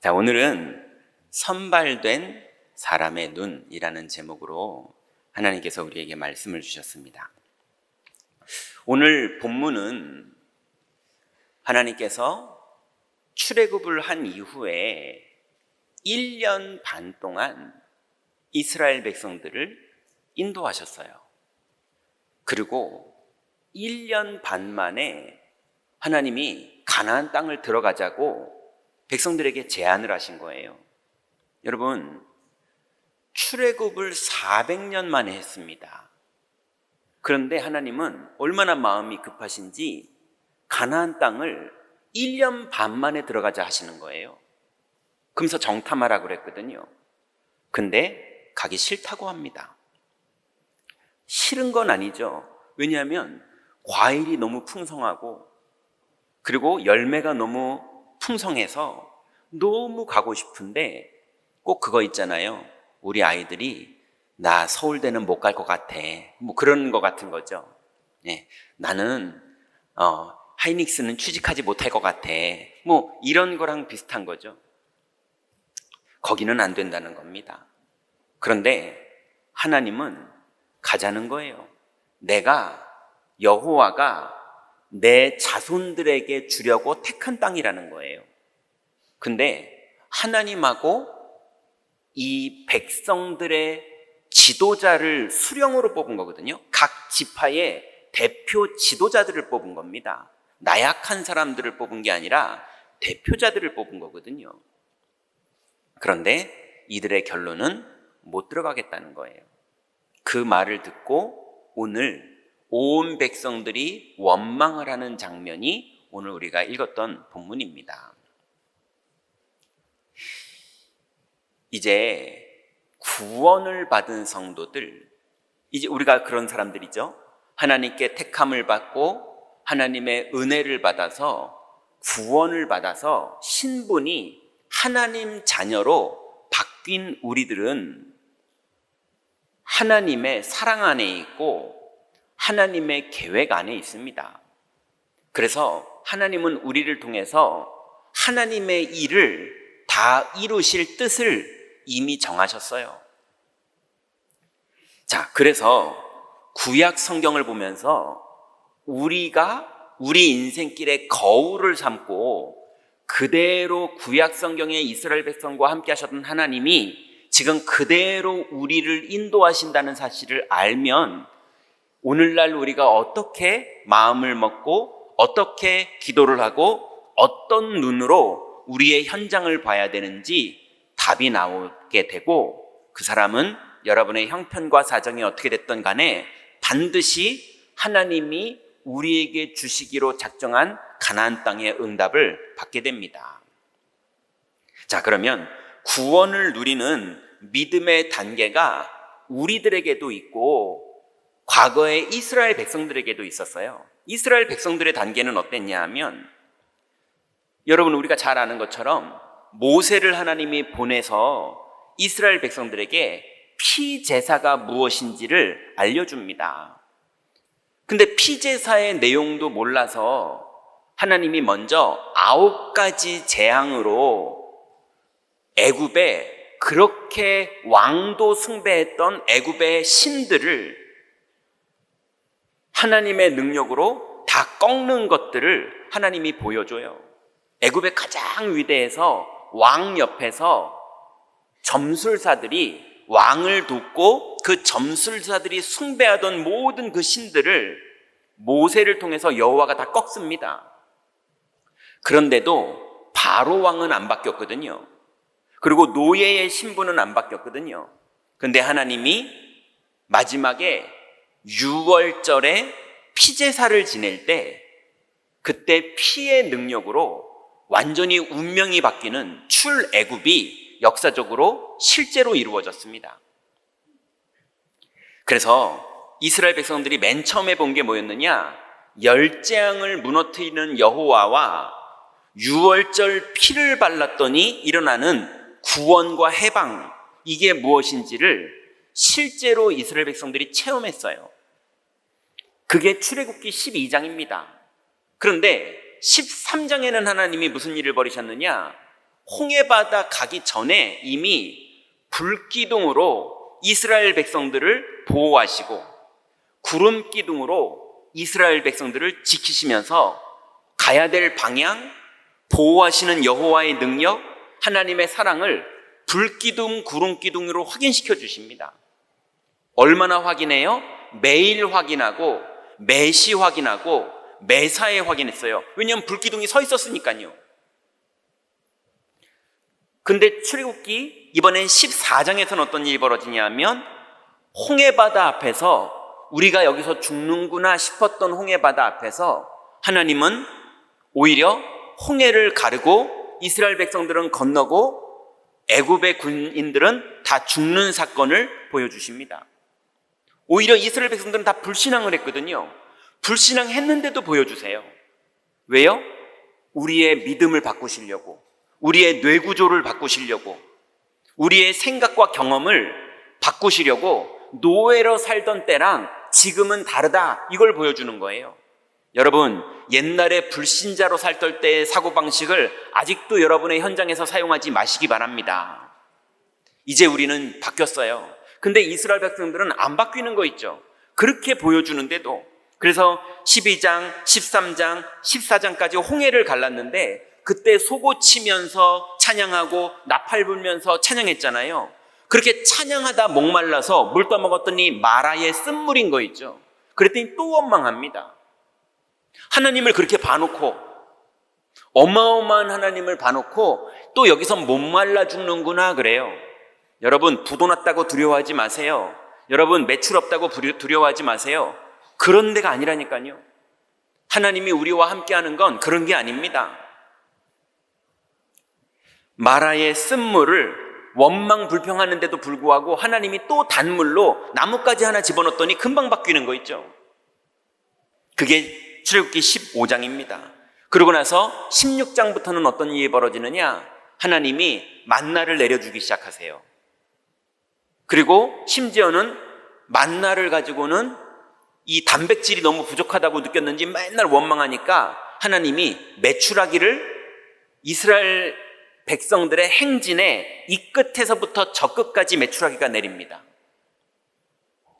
자, 오늘은 선발된 사람의 눈이라는 제목으로 하나님께서 우리에게 말씀을 주셨습니다. 오늘 본문은 하나님께서 출애굽을 한 이후에 1년 반 동안 이스라엘 백성들을 인도하셨어요. 그리고 1년 반 만에 하나님이 가나안 땅을 들어가자고 백성들에게 제안을 하신 거예요. 여러분, 출애굽을 400년 만에 했습니다. 그런데 하나님은 얼마나 마음이 급하신지 가나안 땅을 1년 반 만에 들어가자 하시는 거예요. 그러면서 정탐하라고 그랬거든요. 근데 가기 싫다고 합니다. 싫은 건 아니죠. 왜냐하면 과일이 너무 풍성하고 그리고 열매가 너무 풍성해서 너무 가고 싶은데 꼭 그거 있잖아요. 우리 아이들이 나 서울대는 못 갈 것 같아. 뭐 그런 거 같은 거죠. 네, 나는 하이닉스는 취직하지 못할 것 같아. 뭐 이런 거랑 비슷한 거죠. 거기는 안 된다는 겁니다. 그런데 하나님은 가자는 거예요. 내가 여호와가 내 자손들에게 주려고 택한 땅이라는 거예요. 근데 하나님하고 이 백성들의 지도자를 수령으로 뽑은 거거든요. 각 지파의 대표 지도자들을 뽑은 겁니다. 나약한 사람들을 뽑은 게 아니라 대표자들을 뽑은 거거든요. 그런데 이들의 결론은 못 들어가겠다는 거예요. 그 말을 듣고 오늘 온 백성들이 원망을 하는 장면이 오늘 우리가 읽었던 본문입니다. 이제 구원을 받은 성도들, 이제 우리가 그런 사람들이죠. 하나님께 택함을 받고 하나님의 은혜를 받아서 구원을 받아서 신분이 하나님 자녀로 바뀐 우리들은 하나님의 사랑 안에 있고 하나님의 계획 안에 있습니다. 그래서 하나님은 우리를 통해서 하나님의 일을 다 이루실 뜻을 이미 정하셨어요. 자, 그래서 구약 성경을 보면서 우리가 우리 인생길의 거울을 삼고 그대로 구약 성경의 이스라엘 백성과 함께 하셨던 하나님이 지금 그대로 우리를 인도하신다는 사실을 알면 오늘날 우리가 어떻게 마음을 먹고 어떻게 기도를 하고 어떤 눈으로 우리의 현장을 봐야 되는지 답이 나오게 되고 그 사람은 여러분의 형편과 사정이 어떻게 됐든 간에 반드시 하나님이 우리에게 주시기로 작정한 가나안 땅의 응답을 받게 됩니다. 자, 그러면 구원을 누리는 믿음의 단계가 우리들에게도 있고 과거의 이스라엘 백성들에게도 있었어요. 이스라엘 백성들의 단계는 어땠냐 하면 여러분 우리가 잘 아는 것처럼 모세를 하나님이 보내서 이스라엘 백성들에게 피제사가 무엇인지를 알려줍니다. 근데 피제사의 내용도 몰라서 하나님이 먼저 9가지 재앙으로 애굽에 그렇게 왕도 숭배했던 애굽의 신들을 하나님의 능력으로 다 꺾는 것들을 하나님이 보여줘요. 애굽의 가장 위대해서 왕 옆에서 점술사들이 왕을 돕고 그 점술사들이 숭배하던 모든 그 신들을 모세를 통해서 여호와가 다 꺾습니다. 그런데도 바로 왕은 안 바뀌었거든요. 그리고 노예의 신분은 안 바뀌었거든요. 근데 하나님이 마지막에 6월절에 피제사를 지낼 때 그때 피의 능력으로 완전히 운명이 바뀌는 출애굽이 역사적으로 실제로 이루어졌습니다. 그래서 이스라엘 백성들이 맨 처음에 본 게 뭐였느냐? 열재앙을 무너뜨리는 여호와와 6월절 피를 발랐더니 일어나는 구원과 해방, 이게 무엇인지를 실제로 이스라엘 백성들이 체험했어요. 그게 출애굽기 12장입니다. 그런데 13장에는 하나님이 무슨 일을 벌이셨느냐? 홍해바다 가기 전에 이미 불기둥으로 이스라엘 백성들을 보호하시고 구름기둥으로 이스라엘 백성들을 지키시면서 가야 될 방향, 보호하시는 여호와의 능력, 하나님의 사랑을 불기둥, 구름기둥으로 확인시켜 주십니다. 얼마나 확인해요? 매일 확인하고 매시 확인하고 매사에 확인했어요. 왜냐하면 불기둥이 서 있었으니까요. 근데 출애굽기 이번엔 14장에서는 어떤 일이 벌어지냐면 홍해바다 앞에서 우리가 여기서 죽는구나 싶었던 홍해바다 앞에서 하나님은 오히려 홍해를 가르고 이스라엘 백성들은 건너고 애굽의 군인들은 다 죽는 사건을 보여주십니다. 오히려 이스라엘 백성들은 다 불신앙을 했거든요. 불신앙했는데도 보여주세요. 왜요? 우리의 믿음을 바꾸시려고, 우리의 뇌구조를 바꾸시려고, 우리의 생각과 경험을 바꾸시려고 노예로 살던 때랑 지금은 다르다, 이걸 보여주는 거예요. 여러분, 옛날에 불신자로 살던 때의 사고방식을 아직도 여러분의 현장에서 사용하지 마시기 바랍니다. 이제 우리는 바뀌었어요. 근데 이스라엘 백성들은 안 바뀌는 거 있죠. 그렇게 보여주는데도. 그래서 12장, 13장, 14장까지 홍해를 갈랐는데 그때 소고치면서 찬양하고 나팔 불면서 찬양했잖아요. 그렇게 찬양하다 목말라서 물 떠먹었더니 마라의 쓴물인 거 있죠. 그랬더니 또 원망합니다. 하나님을 그렇게 봐놓고, 어마어마한 하나님을 봐놓고 또 여기서 목말라 죽는구나 그래요. 여러분, 부도 났다고 두려워하지 마세요. 여러분, 매출 없다고 두려워하지 마세요. 그런 데가 아니라니까요. 하나님이 우리와 함께하는 건 그런 게 아닙니다. 마라의 쓴물을 원망 불평하는데도 불구하고 하나님이 또 단물로 나뭇가지 하나 집어넣었더니 금방 바뀌는 거 있죠. 그게 출애굽기 15장입니다. 그러고 나서 16장부터는 어떤 일이 벌어지느냐? 하나님이 만나를 내려주기 시작하세요. 그리고 심지어는 만나를 가지고는 이 단백질이 너무 부족하다고 느꼈는지 맨날 원망하니까 하나님이 메추라기를 이스라엘 백성들의 행진에 이 끝에서부터 저 끝까지 메추라기가 내립니다.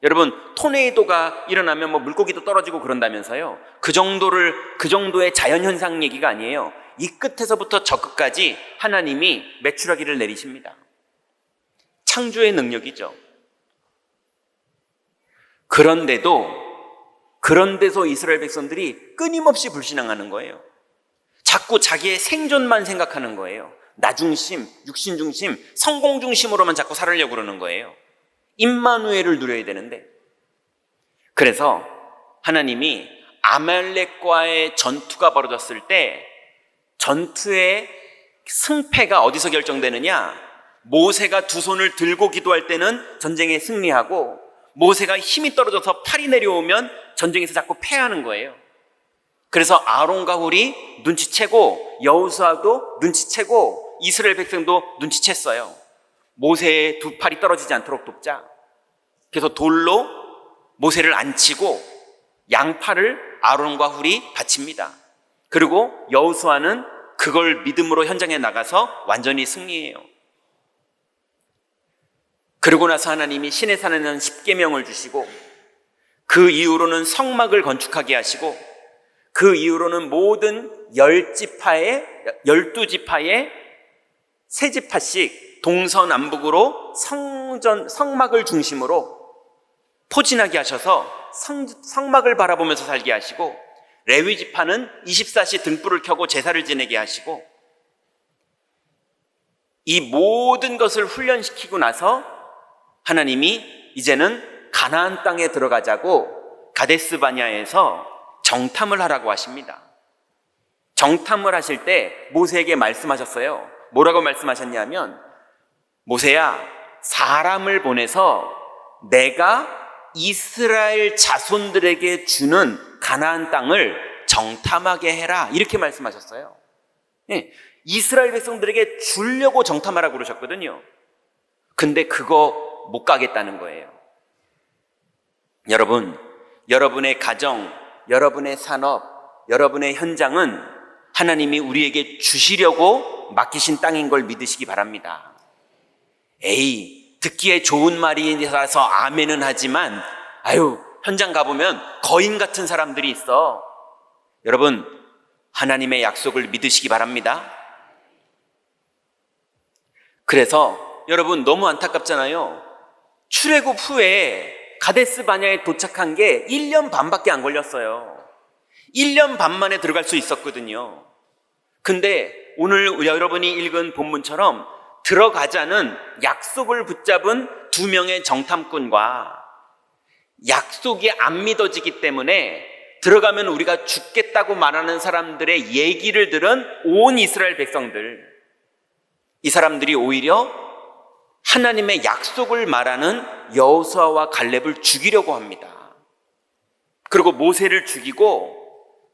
여러분, 토네이도가 일어나면 뭐 물고기도 떨어지고 그런다면서요. 그 정도의 자연현상 얘기가 아니에요. 이 끝에서부터 저 끝까지 하나님이 메추라기를 내리십니다. 창조의 능력이죠. 그런데서 이스라엘 백성들이 끊임없이 불신앙하는 거예요. 자꾸 자기의 생존만 생각하는 거예요. 나 중심, 육신 중심, 성공 중심으로만 자꾸 살으려고 그러는 거예요. 임마누엘을 누려야 되는데. 그래서 하나님이 아말렉과의 전투가 벌어졌을 때 전투의 승패가 어디서 결정되느냐? 모세가 두 손을 들고 기도할 때는 전쟁에 승리하고, 모세가 힘이 떨어져서 팔이 내려오면 전쟁에서 자꾸 패하는 거예요. 그래서 아론과 훌이 눈치채고, 여호수아도 눈치채고, 이스라엘 백성도 눈치챘어요. 모세의 두 팔이 떨어지지 않도록 돕자. 그래서 돌로 모세를 앉히고 양팔을 아론과 훌이 바칩니다. 그리고 여호수아는 그걸 믿음으로 현장에 나가서 완전히 승리해요. 그러고 나서 하나님이 시내산에는 십계명을 주시고, 그 이후로는 성막을 건축하게 하시고, 그 이후로는 모든 12지파의 3지파씩 동서남북으로 성막을 중심으로 포진하게 하셔서 성막을 바라보면서 살게 하시고, 레위지파는 24시 등불을 켜고 제사를 지내게 하시고, 이 모든 것을 훈련시키고 나서 하나님이 이제는 가나안 땅에 들어가자고 가데스 바냐에서 정탐을 하라고 하십니다. 정탐을 하실 때 모세에게 말씀하셨어요. 뭐라고 말씀하셨냐면, 모세야, 사람을 보내서 내가 이스라엘 자손들에게 주는 가나안 땅을 정탐하게 해라, 이렇게 말씀하셨어요. 이스라엘 백성들에게 주려고 정탐하라고 그러셨거든요. 근데 그거 못 가겠다는 거예요. 여러분, 여러분의 가정, 여러분의 산업, 여러분의 현장은 하나님이 우리에게 주시려고 맡기신 땅인 걸 믿으시기 바랍니다. 에이, 듣기에 좋은 말이라서 아멘은 하지만 현장 가보면 거인 같은 사람들이 있어. 여러분, 하나님의 약속을 믿으시기 바랍니다. 그래서 여러분, 너무 안타깝잖아요. 출애굽 후에 가데스 바냐에 도착한 게 1년 반밖에 안 걸렸어요. 1년 반 만에 들어갈 수 있었거든요. 근데 오늘 여러분이 읽은 본문처럼 들어가자는 약속을 붙잡은 2명의 정탐꾼과 약속이 안 믿어지기 때문에 들어가면 우리가 죽겠다고 말하는 사람들의 얘기를 들은 온 이스라엘 백성들, 이 사람들이 오히려 하나님의 약속을 말하는 여호수아와 갈렙을 죽이려고 합니다. 그리고 모세를 죽이고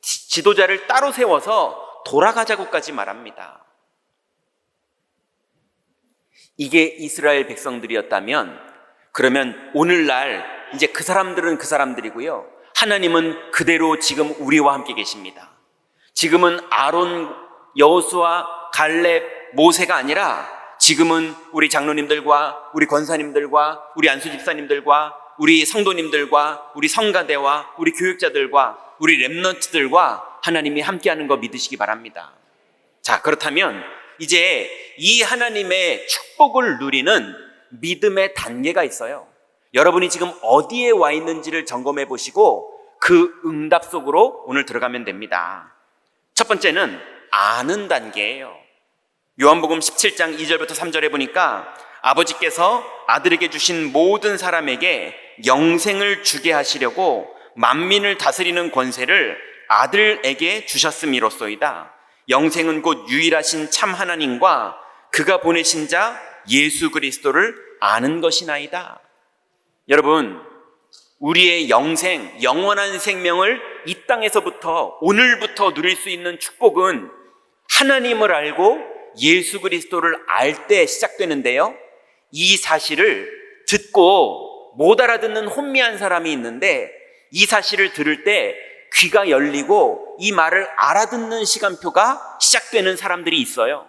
지도자를 따로 세워서 돌아가자고까지 말합니다. 이게 이스라엘 백성들이었다면, 그러면 오늘날 이제 그 사람들은 그 사람들이고요, 하나님은 그대로 지금 우리와 함께 계십니다. 지금은 아론, 여호수아, 갈렙, 모세가 아니라 지금은 우리 장로님들과 우리 권사님들과 우리 안수 집사님들과 우리 성도님들과 우리 성가대와 우리 교육자들과 우리 렘넌트들과 하나님이 함께하는 거 믿으시기 바랍니다. 자, 그렇다면 이제 이 하나님의 축복을 누리는 믿음의 단계가 있어요. 여러분이 지금 어디에 와 있는지를 점검해 보시고 그 응답 속으로 오늘 들어가면 됩니다. 첫 번째는 아는 단계예요. 요한복음 17장 2절부터 3절에 보니까 아버지께서 아들에게 주신 모든 사람에게 영생을 주게 하시려고 만민을 다스리는 권세를 아들에게 주셨음이로소이다. 영생은 곧 유일하신 참 하나님과 그가 보내신 자 예수 그리스도를 아는 것이나이다. 여러분, 우리의 영생, 영원한 생명을 이 땅에서부터, 오늘부터 누릴 수 있는 축복은 하나님을 알고 예수 그리스도를 알 때 시작되는데요, 이 사실을 듣고 못 알아듣는 혼미한 사람이 있는데 이 사실을 들을 때 귀가 열리고 이 말을 알아듣는 시간표가 시작되는 사람들이 있어요.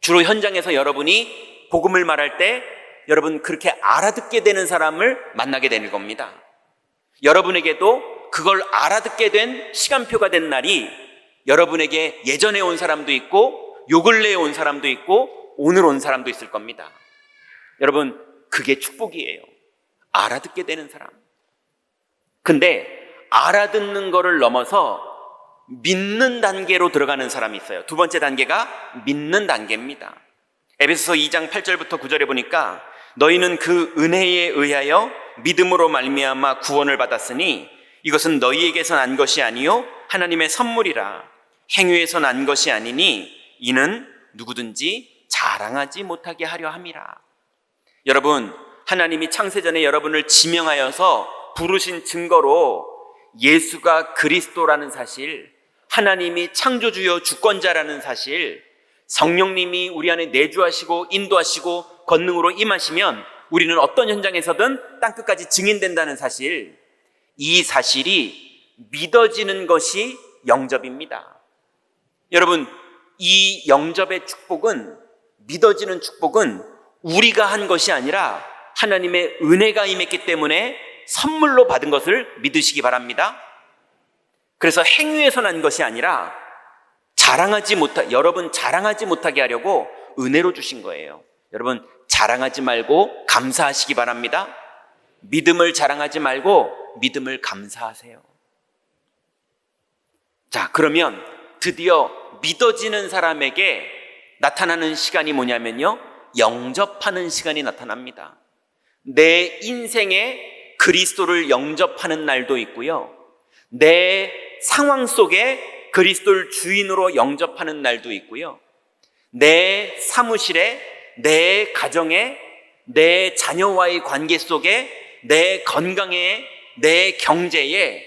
주로 현장에서 여러분이 복음을 말할 때 여러분 그렇게 알아듣게 되는 사람을 만나게 되는 겁니다. 여러분에게도 그걸 알아듣게 된 시간표가 된 날이 여러분에게 예전에 온 사람도 있고 요 근래에 온 사람도 있고 오늘 온 사람도 있을 겁니다. 여러분, 그게 축복이에요. 알아듣게 되는 사람. 근데 알아듣는 거를 넘어서 믿는 단계로 들어가는 사람이 있어요. 두 번째 단계가 믿는 단계입니다. 에베소서 2장 8절부터 9절에 보니까 너희는 그 은혜에 의하여 믿음으로 말미암아 구원을 받았으니 이것은 너희에게서 난 것이 아니요 하나님의 선물이라. 행위에서 난 것이 아니니 이는 누구든지 자랑하지 못하게 하려 함이라. 여러분, 하나님이 창세전에 여러분을 지명하여서 부르신 증거로 예수가 그리스도라는 사실, 하나님이 창조주요 주권자라는 사실, 성령님이 우리 안에 내주하시고 인도하시고 권능으로 임하시면 우리는 어떤 현장에서든 땅끝까지 증인된다는 사실, 이 사실이 믿어지는 것이 영접입니다. 여러분, 이 영접의 축복은, 믿어지는 축복은 우리가 한 것이 아니라 하나님의 은혜가 임했기 때문에 선물로 받은 것을 믿으시기 바랍니다. 그래서 행위에서 난 것이 아니라 여러분 자랑하지 못하게 하려고 은혜로 주신 거예요. 여러분, 자랑하지 말고 감사하시기 바랍니다. 믿음을 자랑하지 말고 믿음을 감사하세요. 자, 그러면 드디어 믿어지는 사람에게 나타나는 시간이 뭐냐면요, 영접하는 시간이 나타납니다. 내 인생에 그리스도를 영접하는 날도 있고요, 내 상황 속에 그리스도를 주인으로 영접하는 날도 있고요, 내 사무실에, 내 가정에, 내 자녀와의 관계 속에, 내 건강에, 내 경제에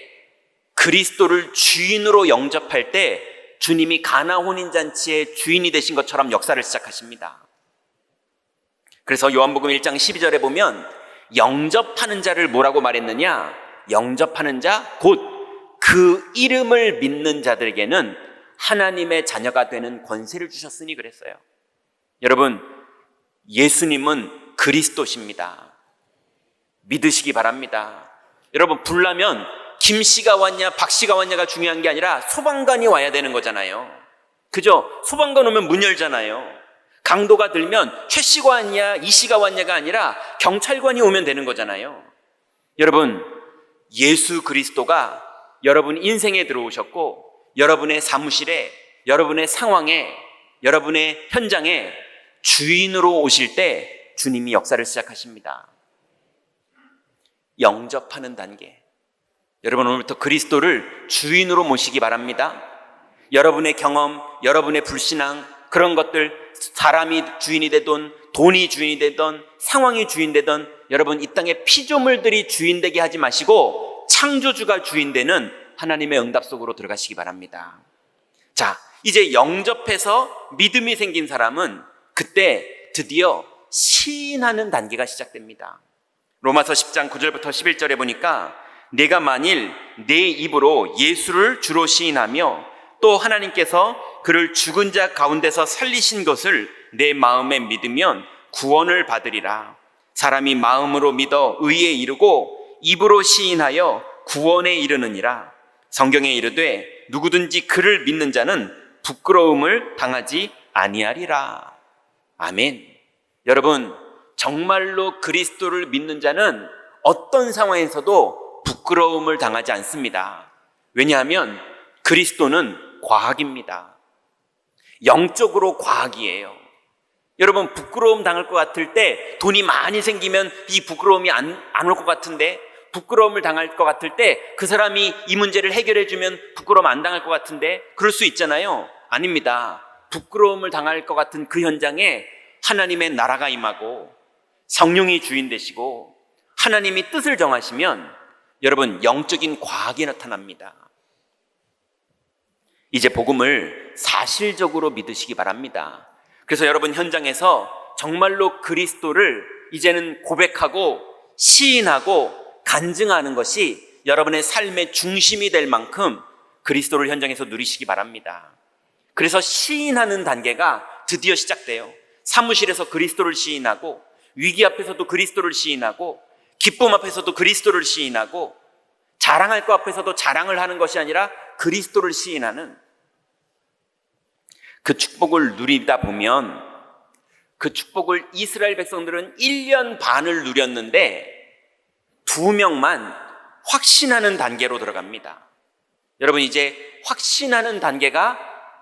그리스도를 주인으로 영접할 때 주님이 가나 혼인잔치의 주인이 되신 것처럼 역사를 시작하십니다. 그래서 요한복음 1장 12절에 보면 영접하는 자를 뭐라고 말했느냐? 영접하는 자, 곧 그 이름을 믿는 자들에게는 하나님의 자녀가 되는 권세를 주셨으니 그랬어요. 여러분, 예수님은 그리스도십니다. 믿으시기 바랍니다. 여러분, 불나면 김씨가 왔냐 박씨가 왔냐가 중요한 게 아니라 소방관이 와야 되는 거잖아요. 그죠? 소방관 오면 문 열잖아요. 강도가 들면 최씨가 왔냐 이씨가 왔냐가 아니라 경찰관이 오면 되는 거잖아요. 여러분, 예수 그리스도가 여러분 인생에 들어오셨고 여러분의 사무실에, 여러분의 상황에, 여러분의 현장에 주인으로 오실 때 주님이 역사를 시작하십니다. 영접하는 단계. 여러분, 오늘부터 그리스도를 주인으로 모시기 바랍니다. 여러분의 경험, 여러분의 불신앙, 그런 것들, 사람이 주인이 되든 돈이 주인이 되든 상황이 주인 되든 여러분, 이 땅의 피조물들이 주인 되게 하지 마시고 창조주가 주인 되는 하나님의 응답 속으로 들어가시기 바랍니다. 자, 이제 영접해서 믿음이 생긴 사람은 그때 드디어 시인하는 단계가 시작됩니다. 로마서 10장 9절부터 11절에 보니까 내가 만일 내 입으로 예수를 주로 시인하며 또 하나님께서 그를 죽은 자 가운데서 살리신 것을 내 마음에 믿으면 구원을 받으리라. 사람이 마음으로 믿어 의에 이르고 입으로 시인하여 구원에 이르느니라. 성경에 이르되 누구든지 그를 믿는 자는 부끄러움을 당하지 아니하리라. 아멘. 여러분, 정말로 그리스도를 믿는 자는 어떤 상황에서도 부끄러움을 당하지 않습니다. 왜냐하면 그리스도는 과학입니다. 영적으로 과학이에요. 여러분, 부끄러움 당할 것 같을 때 돈이 많이 생기면 이 부끄러움이 안 올 것 같은데, 부끄러움을 당할 것 같을 때 그 사람이 이 문제를 해결해 주면 부끄러움 안 당할 것 같은데, 그럴 수 있잖아요. 아닙니다. 부끄러움을 당할 것 같은 그 현장에 하나님의 나라가 임하고 성령이 주인 되시고 하나님이 뜻을 정하시면 여러분, 영적인 과학이 나타납니다. 이제 복음을 사실적으로 믿으시기 바랍니다. 그래서 여러분 현장에서 정말로 그리스도를 이제는 고백하고 시인하고 간증하는 것이 여러분의 삶의 중심이 될 만큼 그리스도를 현장에서 누리시기 바랍니다. 그래서 시인하는 단계가 드디어 시작돼요. 사무실에서 그리스도를 시인하고, 위기 앞에서도 그리스도를 시인하고, 기쁨 앞에서도 그리스도를 시인하고, 자랑할 것 앞에서도 자랑을 하는 것이 아니라 그리스도를 시인하는 그 축복을 누리다 보면, 그 축복을 이스라엘 백성들은 1년 반을 누렸는데 2명만 확신하는 단계로 들어갑니다. 여러분, 이제 확신하는 단계가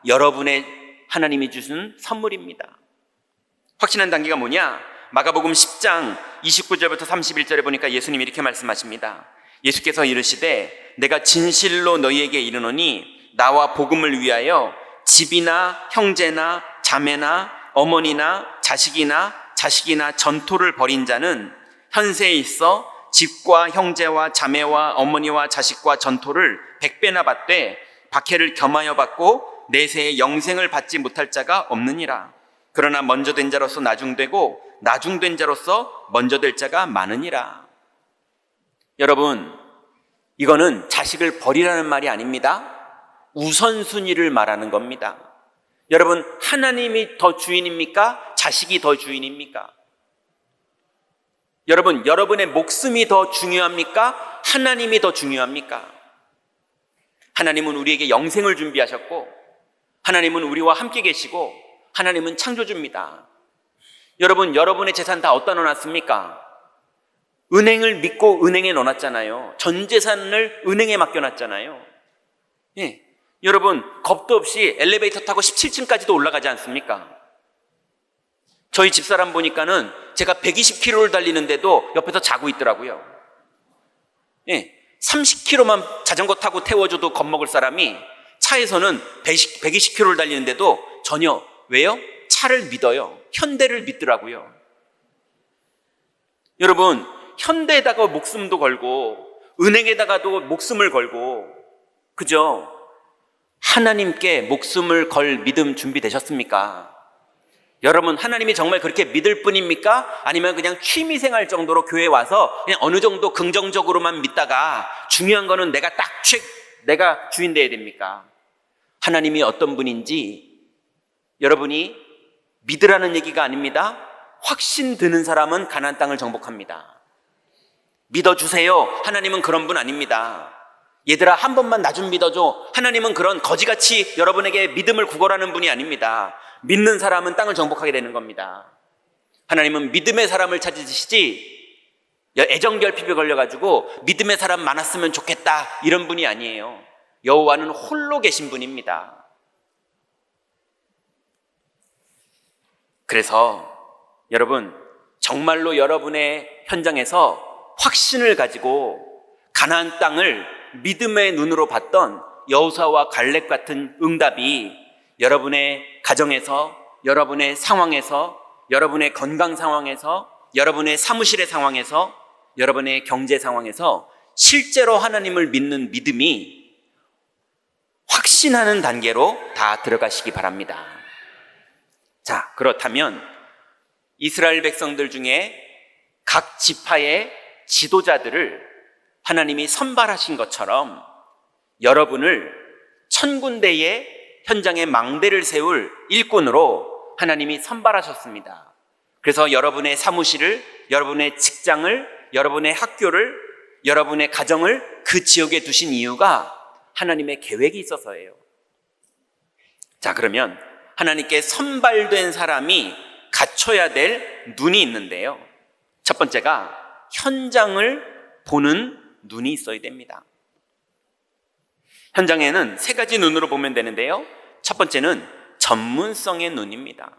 여러분의 하나님이 주신 선물입니다. 확신하는 단계가 뭐냐? 마가복음 10장 29절부터 31절에 보니까 예수님이 이렇게 말씀하십니다. 예수께서 이르시되 내가 진실로 너희에게 이르노니 나와 복음을 위하여 집이나 형제나 자매나 어머니나 자식이나 전토를 벌인 자는 현세에 있어 집과 형제와 자매와 어머니와 자식과 전토를 100배나 받되 박해를 겸하여 받고 내세에 영생을 받지 못할 자가 없느니라. 그러나 먼저 된 자로서 나중되고 나중된 자로서 먼저 될 자가 많으니라. 여러분, 이거는 자식을 버리라는 말이 아닙니다. 우선순위를 말하는 겁니다. 여러분, 하나님이 더 주인입니까? 자식이 더 주인입니까? 여러분, 여러분의 목숨이 더 중요합니까? 하나님이 더 중요합니까? 하나님은 우리에게 영생을 준비하셨고, 하나님은 우리와 함께 계시고, 하나님은 창조주입니다. 여러분, 여러분의 재산 다 어디다 넣어놨습니까? 은행을 믿고 은행에 넣어놨잖아요. 전 재산을 은행에 맡겨놨잖아요. 예. 여러분, 겁도 없이 엘리베이터 타고 17층까지도 올라가지 않습니까? 저희 집사람 보니까는 제가 120km를 달리는데도 옆에서 자고 있더라고요. 예. 30km만 자전거 타고 태워줘도 겁먹을 사람이 차에서는 120km를 달리는데도 전혀, 왜요? 차를 믿어요. 현대를 믿더라고요. 여러분, 현대에다가 목숨도 걸고 은행에다가도 목숨을 걸고, 그죠? 하나님께 목숨을 걸 믿음 준비되셨습니까? 여러분, 하나님이 정말 그렇게 믿을 뿐입니까? 아니면 그냥 취미생활 정도로 교회에 와서 그냥 어느 정도 긍정적으로만 믿다가 중요한 거는 내가 주인 돼야 됩니까? 하나님이 어떤 분인지 여러분이 믿으라는 얘기가 아닙니다. 확신 드는 사람은 가나안 땅을 정복합니다. 믿어주세요. 하나님은 그런 분 아닙니다. 얘들아 한 번만 나 좀 믿어줘. 하나님은 그런 거지같이 여러분에게 믿음을 구걸하는 분이 아닙니다. 믿는 사람은 땅을 정복하게 되는 겁니다. 하나님은 믿음의 사람을 찾으시지 애정결핍에 걸려가지고 믿음의 사람 많았으면 좋겠다 이런 분이 아니에요. 여호와는 홀로 계신 분입니다. 그래서 여러분 정말로 여러분의 현장에서 확신을 가지고 가나안 땅을 믿음의 눈으로 봤던 여호수아와 갈렙 같은 응답이 여러분의 가정에서, 여러분의 상황에서, 여러분의 건강 상황에서, 여러분의 사무실의 상황에서, 여러분의 경제 상황에서 실제로 하나님을 믿는 믿음이 확신하는 단계로 다 들어가시기 바랍니다. 자, 그렇다면 이스라엘 백성들 중에 각 지파의 지도자들을 하나님이 선발하신 것처럼 여러분을 천군데의 현장에 망대를 세울 일꾼으로 하나님이 선발하셨습니다. 그래서 여러분의 사무실을, 여러분의 직장을, 여러분의 학교를, 여러분의 가정을 그 지역에 두신 이유가 하나님의 계획이 있어서예요. 자, 그러면 하나님께 선발된 사람이 갖춰야 될 눈이 있는데요. 첫 번째가 현장을 보는 눈이 있어야 됩니다. 현장에는 세 가지 눈으로 보면 되는데요. 첫 번째는 전문성의 눈입니다.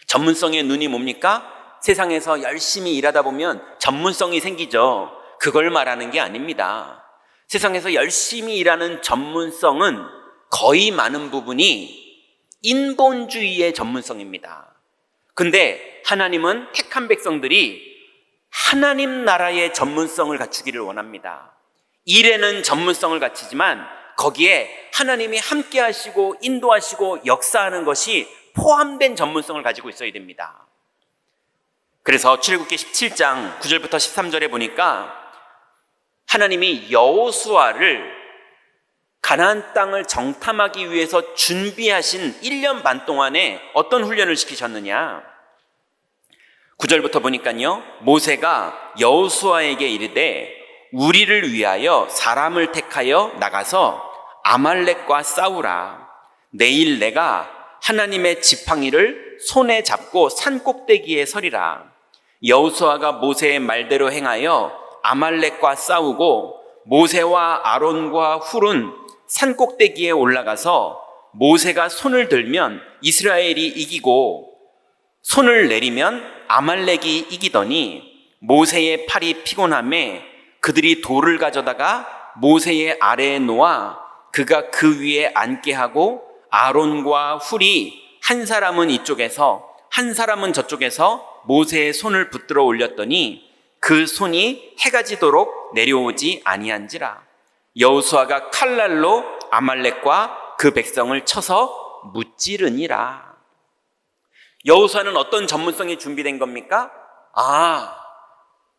전문성의 눈이 뭡니까? 세상에서 열심히 일하다 보면 전문성이 생기죠. 그걸 말하는 게 아닙니다. 세상에서 열심히 일하는 전문성은 거의 많은 부분이 인본주의의 전문성입니다. 근데 하나님은 택한 백성들이 하나님 나라의 전문성을 갖추기를 원합니다. 일에는 전문성을 갖추지만 거기에 하나님이 함께 하시고 인도하시고 역사하는 것이 포함된 전문성을 가지고 있어야 됩니다. 그래서 출애굽기 17장 9절부터 13절에 보니까 하나님이 여호수아를 가나안 땅을 정탐하기 위해서 준비하신 1년 반 동안에 어떤 훈련을 시키셨느냐? 9절부터 보니까요, 모세가 여호수아에게 이르되 우리를 위하여 사람을 택하여 나가서 아말렉과 싸우라. 내일 내가 하나님의 지팡이를 손에 잡고 산 꼭대기에 서리라. 여호수아가 모세의 말대로 행하여 아말렉과 싸우고 모세와 아론과 훌은 산 꼭대기에 올라가서 모세가 손을 들면 이스라엘이 이기고 손을 내리면 아말렉이 이기더니 모세의 팔이 피곤함에 그들이 돌을 가져다가 모세의 아래에 놓아 그가 그 위에 앉게 하고 아론과 훌이 한 사람은 이쪽에서 한 사람은 저쪽에서 모세의 손을 붙들어 올렸더니 그 손이 해가 지도록 내려오지 아니한지라. 여호수아가 칼날로 아말렉과 그 백성을 쳐서 무찌르니라. 여호수아는 어떤 전문성이 준비된 겁니까?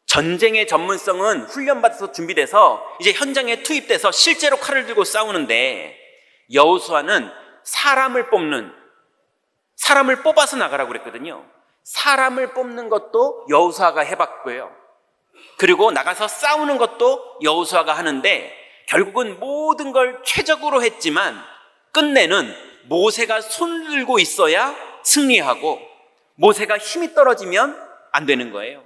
전쟁의 전문성은 훈련받아서 준비돼서 이제 현장에 투입돼서 실제로 칼을 들고 싸우는데 여호수아는 사람을 뽑아서 나가라고 그랬거든요. 사람을 뽑는 것도 여호수아가 해봤고요. 그리고 나가서 싸우는 것도 여호수아가 하는데 결국은 모든 걸 최적으로 했지만 끝내는 모세가 손을 들고 있어야 승리하고 모세가 힘이 떨어지면 안 되는 거예요.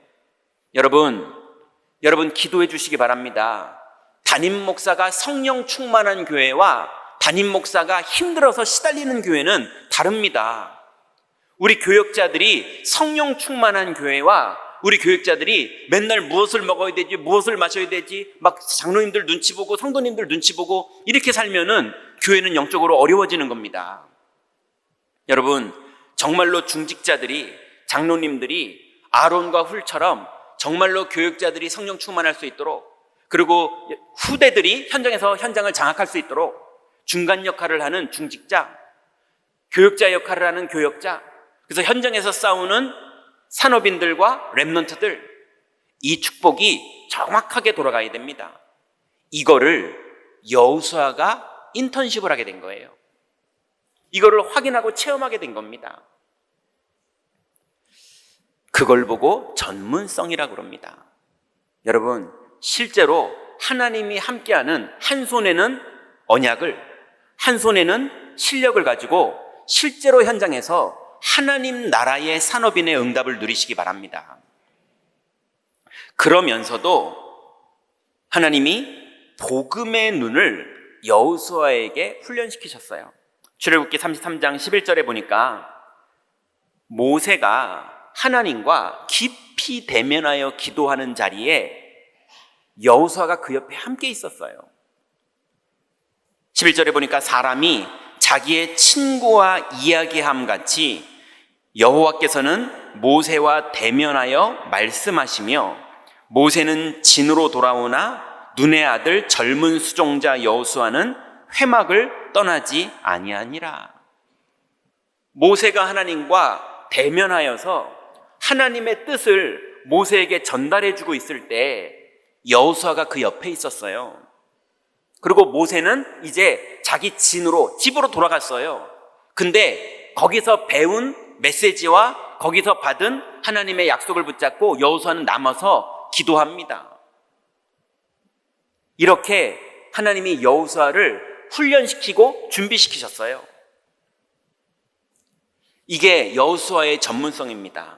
여러분 기도해 주시기 바랍니다. 담임 목사가 성령 충만한 교회와 담임 목사가 힘들어서 시달리는 교회는 다릅니다. 우리 교역자들이 성령 충만한 교회와 우리 교역자들이 맨날 무엇을 먹어야 되지, 무엇을 마셔야 되지, 막 장로님들 눈치 보고 성도님들 눈치 보고 이렇게 살면은 교회는 영적으로 어려워지는 겁니다. 여러분, 정말로 중직자들이, 장로님들이 아론과 훌처럼 정말로 교역자들이 성령 충만할 수 있도록, 그리고 후대들이 현장에서 현장을 장악할 수 있도록 중간 역할을 하는 중직자, 교역자 역할을 하는 교역자, 그래서 현장에서 싸우는 산업인들과 렘넌트들, 이 축복이 정확하게 돌아가야 됩니다. 이거를 여호수아가 인턴십을 하게 된 거예요. 이거를 확인하고 체험하게 된 겁니다. 그걸 보고 전문성이라고 그럽니다. 여러분, 실제로 하나님이 함께하는 한 손에는 언약을, 한 손에는 실력을 가지고 실제로 현장에서 하나님 나라의 산업인의 응답을 누리시기 바랍니다. 그러면서도 하나님이 복음의 눈을 여호수아에게 훈련시키셨어요. 출애굽기 33장 11절에 보니까 모세가 하나님과 깊이 대면하여 기도하는 자리에 여호수아가 그 옆에 함께 있었어요. 11절에 보니까 사람이 자기의 친구와 이야기함 같이 여호와께서는 모세와 대면하여 말씀하시며 모세는 진으로 돌아오나 눈의 아들 젊은 수종자 여호수아는 회막을 떠나지 아니하니라. 모세가 하나님과 대면하여서 하나님의 뜻을 모세에게 전달해주고 있을 때 여호수아가 그 옆에 있었어요. 그리고 모세는 이제 자기 집으로 돌아갔어요. 근데 거기서 배운 메시지와 거기서 받은 하나님의 약속을 붙잡고 여호수아는 남아서 기도합니다. 이렇게 하나님이 여호수아를 훈련시키고 준비시키셨어요. 이게 여호수아의 전문성입니다.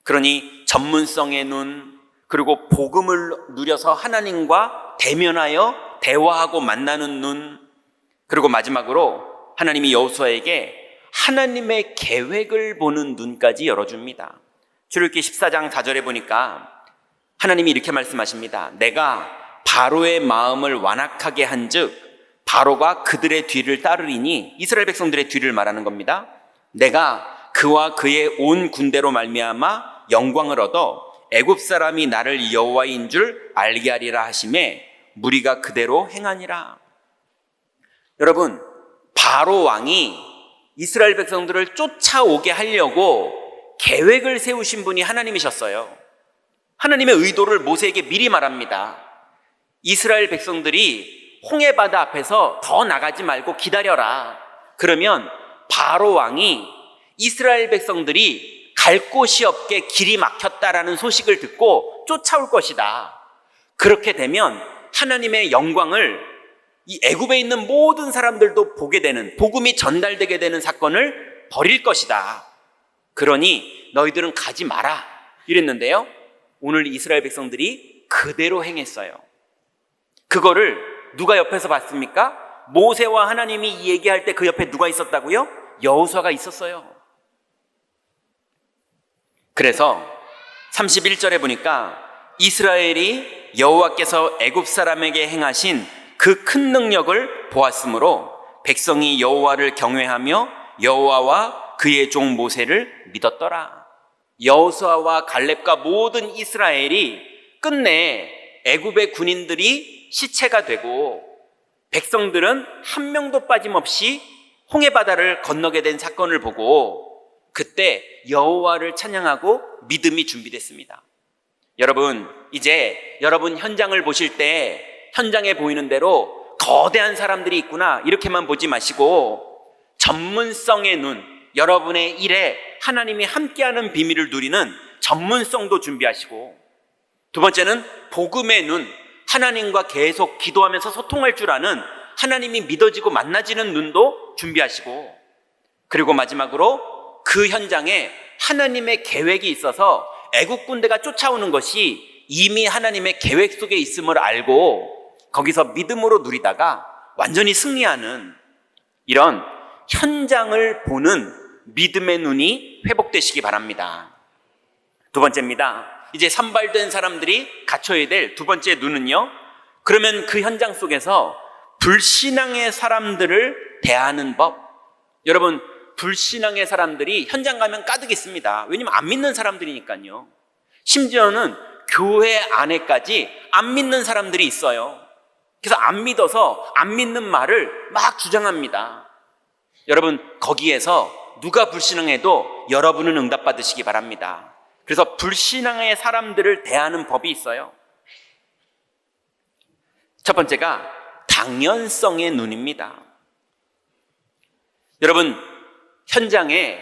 그러니 전문성의 눈, 그리고 복음을 누려서 하나님과 대면하여 대화하고 만나는 눈, 그리고 마지막으로 하나님이 여호수아에게 하나님의 계획을 보는 눈까지 열어줍니다. 출애굽기 14장 4절에 보니까 하나님이 이렇게 말씀하십니다. 내가 바로의 마음을 완악하게 한즉 바로가 그들의 뒤를 따르리니, 이스라엘 백성들의 뒤를 말하는 겁니다. 내가 그와 그의 온 군대로 말미암아 영광을 얻어 애굽 사람이 나를 여호와인 줄 알게 하리라 하시매 무리가 그대로 행하니라. 여러분, 바로 왕이 이스라엘 백성들을 쫓아오게 하려고 계획을 세우신 분이 하나님이셨어요. 하나님의 의도를 모세에게 미리 말합니다. 이스라엘 백성들이 홍해바다 앞에서 더 나가지 말고 기다려라. 그러면 바로 왕이 이스라엘 백성들이 갈 곳이 없게 길이 막혔다라는 소식을 듣고 쫓아올 것이다. 그렇게 되면 하나님의 영광을 이 애굽에 있는 모든 사람들도 보게 되는, 복음이 전달되게 되는 사건을 벌일 것이다. 그러니 너희들은 가지 마라 이랬는데요, 오늘 이스라엘 백성들이 그대로 행했어요. 그거를 누가 옆에서 봤습니까? 모세와 하나님이 이 얘기할 때 그 옆에 누가 있었다고요? 여호수아가 있었어요. 그래서 31절에 보니까 이스라엘이 여호와께서 애굽 사람에게 행하신 그 큰 능력을 보았으므로 백성이 여호와를 경외하며 여호와와 그의 종 모세를 믿었더라. 여호수아와 갈렙과 모든 이스라엘이 끝내 애굽의 군인들이 시체가 되고 백성들은 한 명도 빠짐없이 홍해바다를 건너게 된 사건을 보고 그때 여호와를 찬양하고 믿음이 준비됐습니다. 여러분, 이제 여러분 현장을 보실 때 현장에 보이는 대로 거대한 사람들이 있구나 이렇게만 보지 마시고 전문성의 눈, 여러분의 일에 하나님이 함께하는 비밀을 누리는 전문성도 준비하시고, 두 번째는 복음의 눈, 하나님과 계속 기도하면서 소통할 줄 아는, 하나님이 믿어지고 만나지는 눈도 준비하시고, 그리고 마지막으로 그 현장에 하나님의 계획이 있어서 애국 군대가 쫓아오는 것이 이미 하나님의 계획 속에 있음을 알고 거기서 믿음으로 누리다가 완전히 승리하는 이런 현장을 보는 믿음의 눈이 회복되시기 바랍니다. 두 번째입니다. 이제 산발된 사람들이 갖춰야 될 두 번째 눈은요, 그러면 그 현장 속에서 불신앙의 사람들을 대하는 법. 여러분, 불신앙의 사람들이 현장 가면 가득 있습니다. 왜냐면 안 믿는 사람들이니까요. 심지어는 교회 안에까지 안 믿는 사람들이 있어요. 그래서 안 믿어서 안 믿는 말을 막 주장합니다. 여러분, 거기에서 누가 불신앙해도 여러분은 응답받으시기 바랍니다. 그래서 불신앙의 사람들을 대하는 법이 있어요. 첫 번째가 당연성의 눈입니다. 여러분, 현장에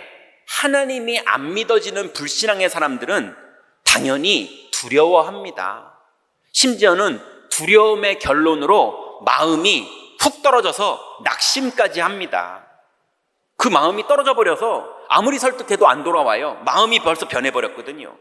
하나님이 안 믿어지는 불신앙의 사람들은 당연히 두려워합니다. 심지어는 두려움의 결론으로 마음이 훅 떨어져서 낙심까지 합니다. 그 마음이 떨어져 버려서 아무리 설득해도 안 돌아와요. 마음이 벌써 변해버렸거든요.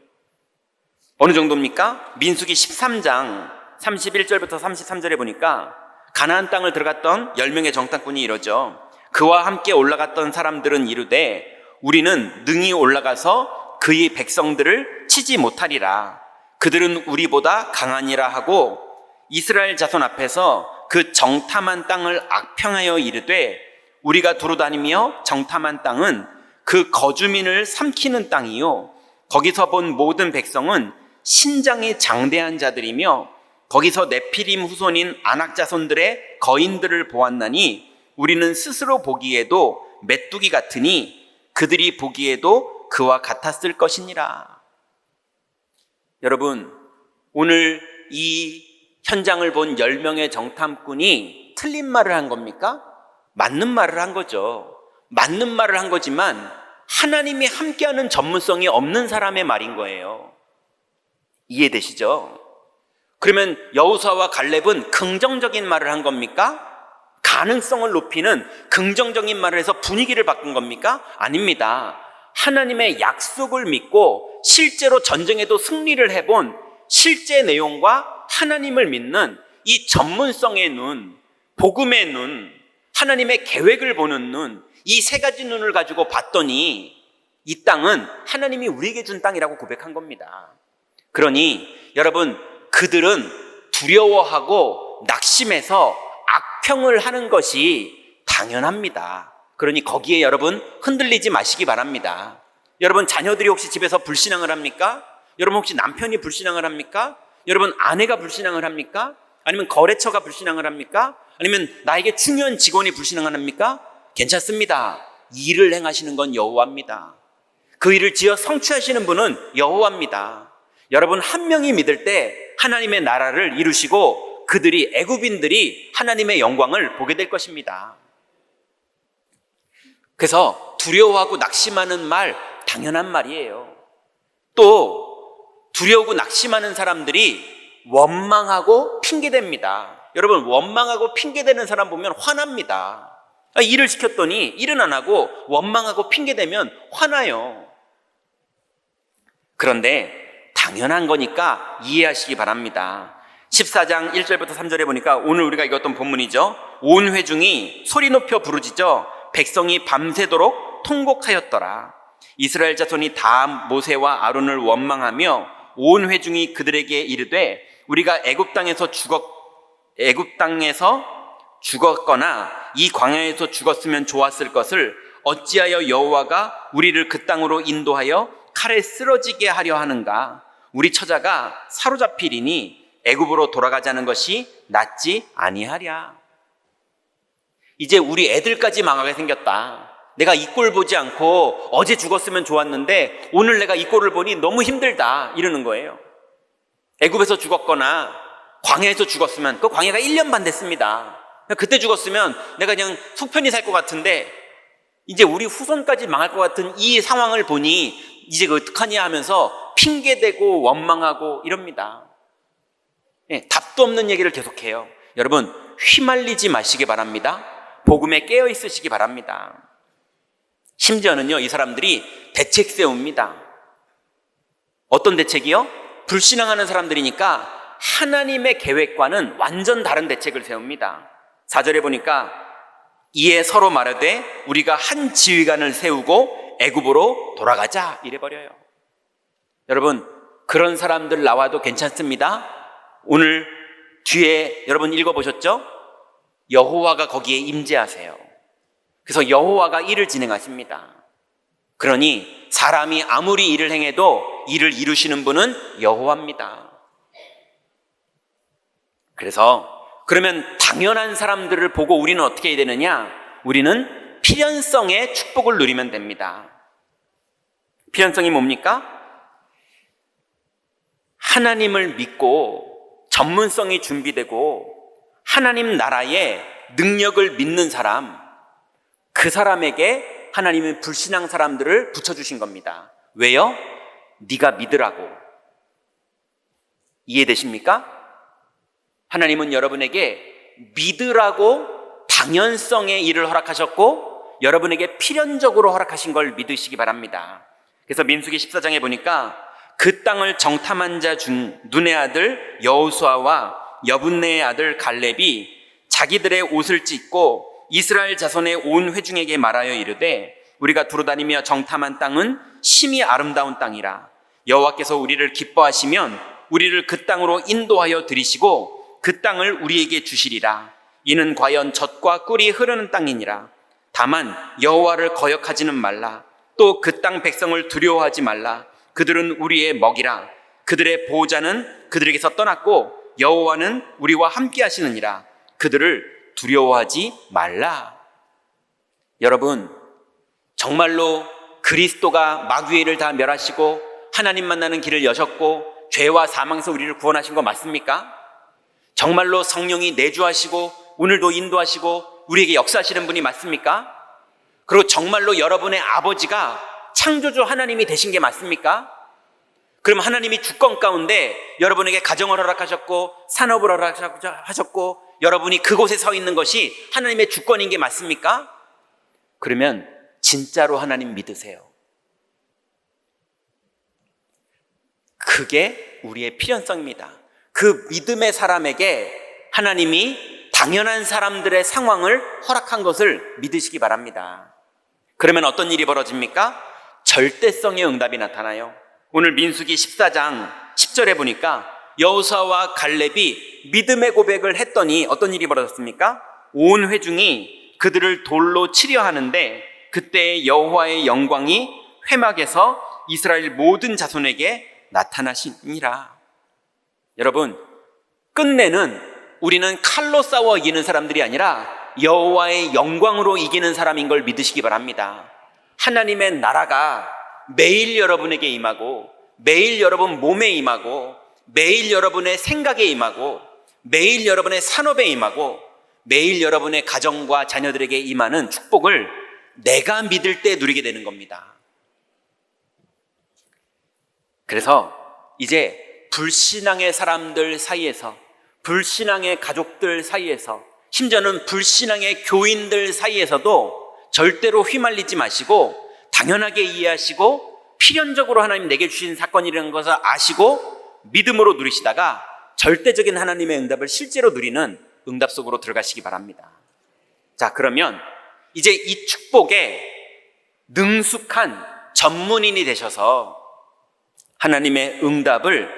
어느 정도입니까? 민수기 13장 31절부터 33절에 보니까 가나안 땅을 들어갔던 10명의 정탐꾼이 이러죠. 그와 함께 올라갔던 사람들은 이르되 우리는 능히 올라가서 그의 백성들을 치지 못하리라. 그들은 우리보다 강하니라 하고 이스라엘 자손 앞에서 그 정탐한 땅을 악평하여 이르되 우리가 두루다니며 정탐한 땅은 그 거주민을 삼키는 땅이요 거기서 본 모든 백성은 신장이 장대한 자들이며 거기서 네피림 후손인 아낙 자손들의 거인들을 보았나니 우리는 스스로 보기에도 메뚜기 같으니 그들이 보기에도 그와 같았을 것이니라. 여러분, 오늘 이 현장을 본 10명의 정탐꾼이 틀린 말을 한 겁니까? 맞는 말을 한 거죠. 맞는 말을 한 거지만 하나님이 함께하는 전문성이 없는 사람의 말인 거예요. 이해되시죠? 그러면 여호수아와 갈렙은 긍정적인 말을 한 겁니까? 가능성을 높이는 긍정적인 말을 해서 분위기를 바꾼 겁니까? 아닙니다. 하나님의 약속을 믿고 실제로 전쟁에도 승리를 해본 실제 내용과 하나님을 믿는 이 전문성의 눈, 복음의 눈, 하나님의 계획을 보는 눈, 이 세 가지 눈을 가지고 봤더니 이 땅은 하나님이 우리에게 준 땅이라고 고백한 겁니다. 그러니 여러분, 그들은 두려워하고 낙심해서 악평을 하는 것이 당연합니다. 그러니 거기에 여러분 흔들리지 마시기 바랍니다. 여러분, 자녀들이 혹시 집에서 불신앙을 합니까? 여러분, 혹시 남편이 불신앙을 합니까? 여러분, 아내가 불신앙을 합니까? 아니면 거래처가 불신앙을 합니까? 아니면 나에게 중요한 직원이 불신앙을 합니까? 괜찮습니다. 일을 행하시는 건 여호와입니다. 그 일을 지어 성취하시는 분은 여호와입니다. 여러분, 한 명이 믿을 때 하나님의 나라를 이루시고 그들이, 애굽인들이 하나님의 영광을 보게 될 것입니다. 그래서 두려워하고 낙심하는 말 당연한 말이에요. 또 두려워하고 낙심하는 사람들이 원망하고 핑계댑니다. 여러분, 원망하고 핑계대는 사람 보면 화납니다. 일을 시켰더니 일은 안 하고 원망하고 핑계대면 화나요. 그런데 당연한 거니까 이해하시기 바랍니다. 14장 1절부터 3절에 보니까 오늘 우리가 읽었던 본문이죠. 온 회중이 소리 높여 부르짖어 백성이 밤새도록 통곡하였더라. 이스라엘 자손이 다 모세와 아론을 원망하며 온 회중이 그들에게 이르되 우리가 애굽 땅에서 죽었거나 이 광야에서 죽었으면 좋았을 것을 어찌하여 여호와가 우리를 그 땅으로 인도하여 칼에 쓰러지게 하려 하는가? 우리 처자가 사로잡히리니 애굽으로 돌아가자는 것이 낫지 아니하랴. 이제 우리 애들까지 망하게 생겼다. 내가 이 꼴 보지 않고 어제 죽었으면 좋았는데 오늘 내가 이 꼴을 보니 너무 힘들다, 이러는 거예요. 애굽에서 죽었거나 광야에서 죽었으면, 그 광야가 1년 반 됐습니다. 그때 죽었으면 내가 그냥 속편히 살 것 같은데 이제 우리 후손까지 망할 것 같은 이 상황을 보니 이제 그 어떡하냐 하면서 핑계대고 원망하고 이럽니다. 답도 없는 얘기를 계속해요. 여러분, 휘말리지 마시기 바랍니다. 복음에 깨어 있으시기 바랍니다. 심지어는요, 이 사람들이 대책 세웁니다. 어떤 대책이요? 불신앙하는 사람들이니까 하나님의 계획과는 완전 다른 대책을 세웁니다. 4절에 보니까 이에 서로 말하되 우리가 한 지휘관을 세우고 애굽으로 돌아가자, 이래버려요. 여러분, 그런 사람들 나와도 괜찮습니다. 오늘 뒤에 여러분 읽어보셨죠? 여호와가 거기에 임재하세요. 그래서 여호와가 일을 진행하십니다. 그러니 사람이 아무리 일을 행해도 일을 이루시는 분은 여호와입니다. 그래서 그러면 당연한 사람들을 보고 우리는 어떻게 해야 되느냐? 우리는 필연성의 축복을 누리면 됩니다. 필연성이 뭡니까? 하나님을 믿고 전문성이 준비되고 하나님 나라의 능력을 믿는 사람, 그 사람에게 하나님은 불신앙 사람들을 붙여주신 겁니다. 왜요? 네가 믿으라고. 이해되십니까? 하나님은 여러분에게 믿으라고 당연성의 일을 허락하셨고 여러분에게 필연적으로 허락하신 걸 믿으시기 바랍니다. 그래서 민수기 14장에 보니까 그 땅을 정탐한 자 중 눈의 아들 여호수아와 여분네의 아들 갈렙이 자기들의 옷을 찢고 이스라엘 자손의 온 회중에게 말하여 이르되 우리가 두루다니며 정탐한 땅은 심히 아름다운 땅이라. 여호와께서 우리를 기뻐하시면 우리를 그 땅으로 인도하여 들이시고 그 땅을 우리에게 주시리라. 이는 과연 젖과 꿀이 흐르는 땅이니라. 다만 여호와를 거역하지는 말라. 또 그 땅 백성을 두려워하지 말라. 그들은 우리의 먹이라. 그들의 보호자는 그들에게서 떠났고 여호와는 우리와 함께 하시느니라. 그들을 두려워하지 말라. 여러분, 정말로 그리스도가 마귀를 다 멸하시고 하나님 만나는 길을 여셨고 죄와 사망에서 우리를 구원하신 거 맞습니까? 정말로 성령이 내주하시고 오늘도 인도하시고 우리에게 역사하시는 분이 맞습니까? 그리고 정말로 여러분의 아버지가 창조주 하나님이 되신 게 맞습니까? 그럼 하나님이 주권 가운데 여러분에게 가정을 허락하셨고 산업을 허락하셨고 여러분이 그곳에 서 있는 것이 하나님의 주권인 게 맞습니까? 그러면 진짜로 하나님 믿으세요. 그게 우리의 필연성입니다. 그 믿음의 사람에게 하나님이 당연한 사람들의 상황을 허락한 것을 믿으시기 바랍니다. 그러면 어떤 일이 벌어집니까? 절대성의 응답이 나타나요. 오늘 민수기 14장 10절에 보니까 여호수아와 갈렙이 믿음의 고백을 했더니 어떤 일이 벌어졌습니까? 온 회중이 그들을 돌로 치려 하는데 그때 여호와의 영광이 회막에서 이스라엘 모든 자손에게 나타나시니라. 여러분, 끝내는 우리는 칼로 싸워 이기는 사람들이 아니라 여호와의 영광으로 이기는 사람인 걸 믿으시기 바랍니다. 하나님의 나라가 매일 여러분에게 임하고 매일 여러분 몸에 임하고 매일 여러분의 생각에 임하고 매일 여러분의 산업에 임하고 매일 여러분의 가정과 자녀들에게 임하는 축복을 내가 믿을 때 누리게 되는 겁니다. 그래서 이제 불신앙의 사람들 사이에서, 불신앙의 가족들 사이에서, 심지어는 불신앙의 교인들 사이에서도 절대로 휘말리지 마시고 당연하게 이해하시고 필연적으로 하나님 내게 주신 사건이라는 것을 아시고 믿음으로 누리시다가 절대적인 하나님의 응답을 실제로 누리는 응답 속으로 들어가시기 바랍니다. 자, 그러면 이제 이 축복에 능숙한 전문인이 되셔서 하나님의 응답을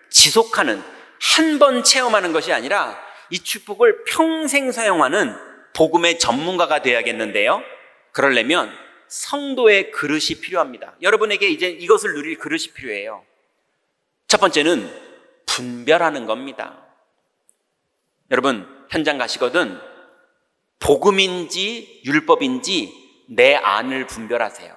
지속하는, 한 번 체험하는 것이 아니라 이 축복을 평생 사용하는 복음의 전문가가 되어야겠는데요. 그러려면 성도의 그릇이 필요합니다. 여러분에게 이제 이것을 누릴 그릇이 필요해요. 첫 번째는 분별하는 겁니다. 여러분, 현장 가시거든 복음인지 율법인지 내 안을 분별하세요.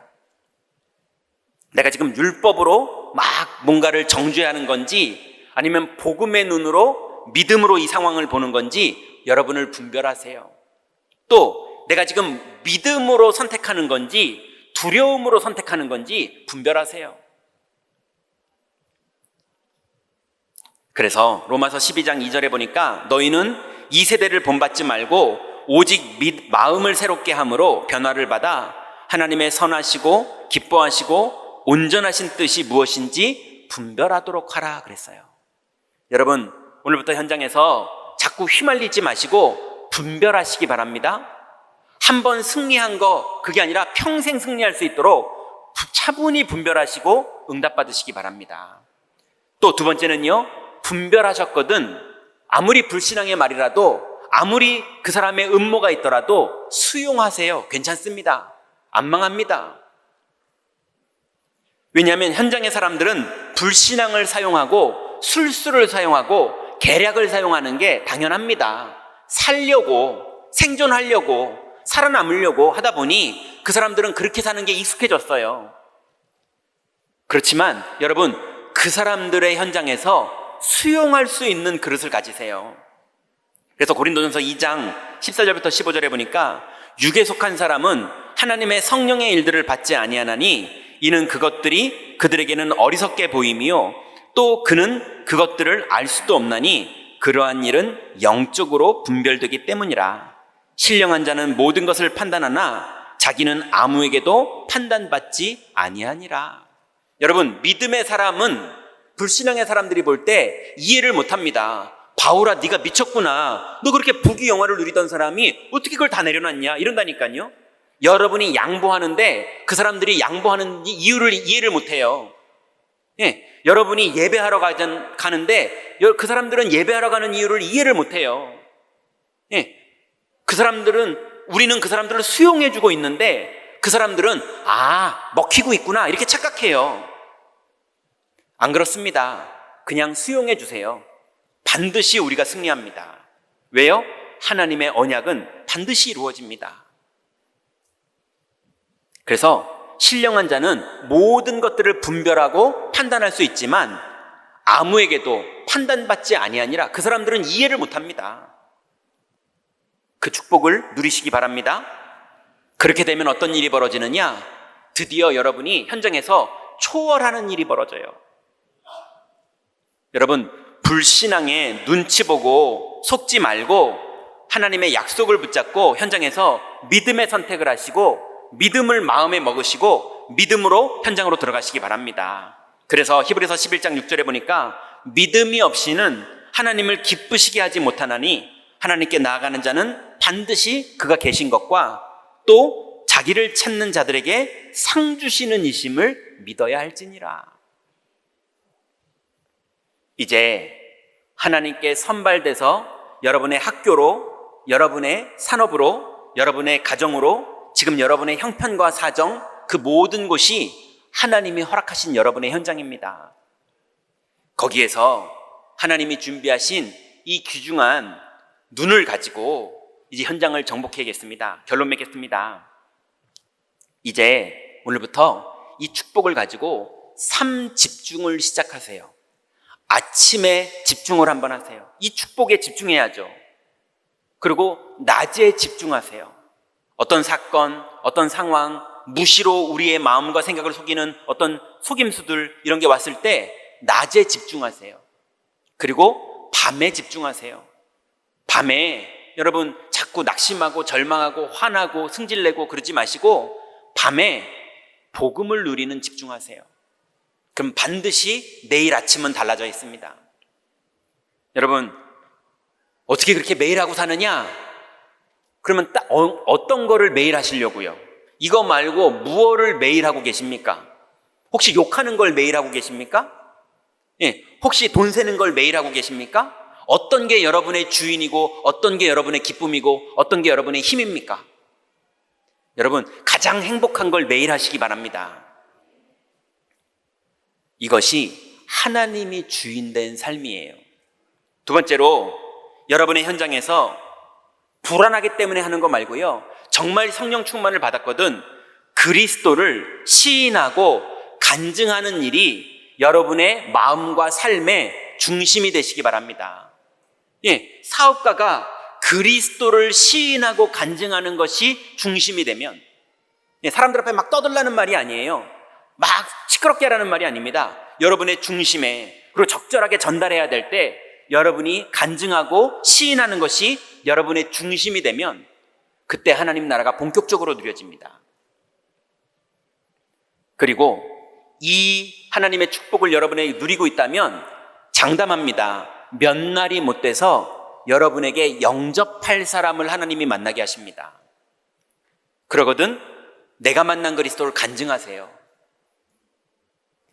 내가 지금 율법으로 막 뭔가를 정죄하는 건지 아니면 복음의 눈으로 믿음으로 이 상황을 보는 건지 여러분을 분별하세요. 또 내가 지금 믿음으로 선택하는 건지 두려움으로 선택하는 건지 분별하세요. 그래서 로마서 12장 2절에 보니까 너희는 이 세대를 본받지 말고 오직 마음을 새롭게 함으로 변화를 받아 하나님의 선하시고 기뻐하시고 온전하신 뜻이 무엇인지 분별하도록 하라 그랬어요. 여러분, 오늘부터 현장에서 자꾸 휘말리지 마시고 분별하시기 바랍니다. 한번 승리한 거 그게 아니라 평생 승리할 수 있도록 차분히 분별하시고 응답받으시기 바랍니다. 또 두 번째는요, 분별하셨거든 아무리 불신앙의 말이라도 아무리 그 사람의 음모가 있더라도 수용하세요. 괜찮습니다. 안 망합니다. 왜냐하면 현장의 사람들은 불신앙을 사용하고 술수를 사용하고 계략을 사용하는 게 당연합니다. 살려고, 생존하려고, 살아남으려고 하다 보니 그 사람들은 그렇게 사는 게 익숙해졌어요. 그렇지만 여러분, 그 사람들의 현장에서 수용할 수 있는 그릇을 가지세요. 그래서 고린도전서 2장 14절부터 15절에 보니까 육에 속한 사람은 하나님의 성령의 일들을 받지 아니하나니 이는 그것들이 그들에게는 어리석게 보임이요 또 그는 그것들을 알 수도 없나니 그러한 일은 영적으로 분별되기 때문이라. 신령한 자는 모든 것을 판단하나 자기는 아무에게도 판단받지 아니하니라. 여러분, 믿음의 사람은 불신앙의 사람들이 볼 때 이해를 못합니다. 바울아, 네가 미쳤구나. 너 그렇게 부귀 영화를 누리던 사람이 어떻게 그걸 다 내려놨냐? 이런다니까요. 여러분이 양보하는데 그 사람들이 양보하는 이유를 이해를 못해요. 예, 여러분이 예배하러 가는데 그 사람들은 예배하러 가는 이유를 이해를 못해요. 예, 우리는 그 사람들을 수용해주고 있는데 그 사람들은 먹히고 있구나 이렇게 착각해요. 안 그렇습니다. 그냥 수용해주세요. 반드시 우리가 승리합니다. 왜요? 하나님의 언약은 반드시 이루어집니다. 그래서 신령한 자는 모든 것들을 분별하고 판단할 수 있지만 아무에게도 판단받지 아니하니라. 그 사람들은 이해를 못합니다. 그 축복을 누리시기 바랍니다. 그렇게 되면 어떤 일이 벌어지느냐? 드디어 여러분이 현장에서 초월하는 일이 벌어져요. 여러분, 불신앙에 눈치 보고 속지 말고 하나님의 약속을 붙잡고 현장에서 믿음의 선택을 하시고 믿음을 마음에 먹으시고 믿음으로 현장으로 들어가시기 바랍니다. 그래서 히브리서 11장 6절에 보니까 믿음이 없이는 하나님을 기쁘시게 하지 못하나니 하나님께 나아가는 자는 반드시 그가 계신 것과 또 자기를 찾는 자들에게 상 주시는 이심을 믿어야 할지니라. 이제 하나님께 선발돼서 여러분의 학교로, 여러분의 산업으로, 여러분의 가정으로, 지금 여러분의 형편과 사정, 그 모든 곳이 하나님이 허락하신 여러분의 현장입니다. 거기에서 하나님이 준비하신 이 귀중한 눈을 가지고 이제 현장을 정복해야겠습니다. 결론 맺겠습니다. 이제 오늘부터 이 축복을 가지고 삶 집중을 시작하세요. 아침에 집중을 한번 하세요. 이 축복에 집중해야죠. 그리고 낮에 집중하세요. 어떤 사건, 어떤 상황, 무시로 우리의 마음과 생각을 속이는 어떤 속임수들 이런 게 왔을 때 낮에 집중하세요. 그리고 밤에 집중하세요. 밤에 여러분 자꾸 낙심하고 절망하고 화나고 승질내고 그러지 마시고 밤에 복음을 누리는 집중하세요. 그럼 반드시 내일 아침은 달라져 있습니다. 여러분, 어떻게 그렇게 매일 하고 사느냐? 그러면 어떤 거를 매일 하시려고요? 이거 말고 무엇을 매일 하고 계십니까? 혹시 욕하는 걸 매일 하고 계십니까? 예, 혹시 돈 세는 걸 매일 하고 계십니까? 어떤 게 여러분의 주인이고 어떤 게 여러분의 기쁨이고 어떤 게 여러분의 힘입니까? 여러분, 가장 행복한 걸 매일 하시기 바랍니다. 이것이 하나님이 주인된 삶이에요. 두 번째로, 여러분의 현장에서 불안하기 때문에 하는 거 말고요, 정말 성령 충만을 받았거든 그리스도를 시인하고 간증하는 일이 여러분의 마음과 삶의 중심이 되시기 바랍니다. 예, 사업가가 그리스도를 시인하고 간증하는 것이 중심이 되면, 예, 사람들 앞에 막 떠들라는 말이 아니에요. 막 시끄럽게 하라는 말이 아닙니다. 여러분의 중심에, 그리고 적절하게 전달해야 될 때 여러분이 간증하고 시인하는 것이 여러분의 중심이 되면 그때 하나님 나라가 본격적으로 누려집니다. 그리고 이 하나님의 축복을 여러분에게 누리고 있다면 장담합니다. 몇 날이 못 돼서 여러분에게 영접할 사람을 하나님이 만나게 하십니다. 그러거든 내가 만난 그리스도를 간증하세요.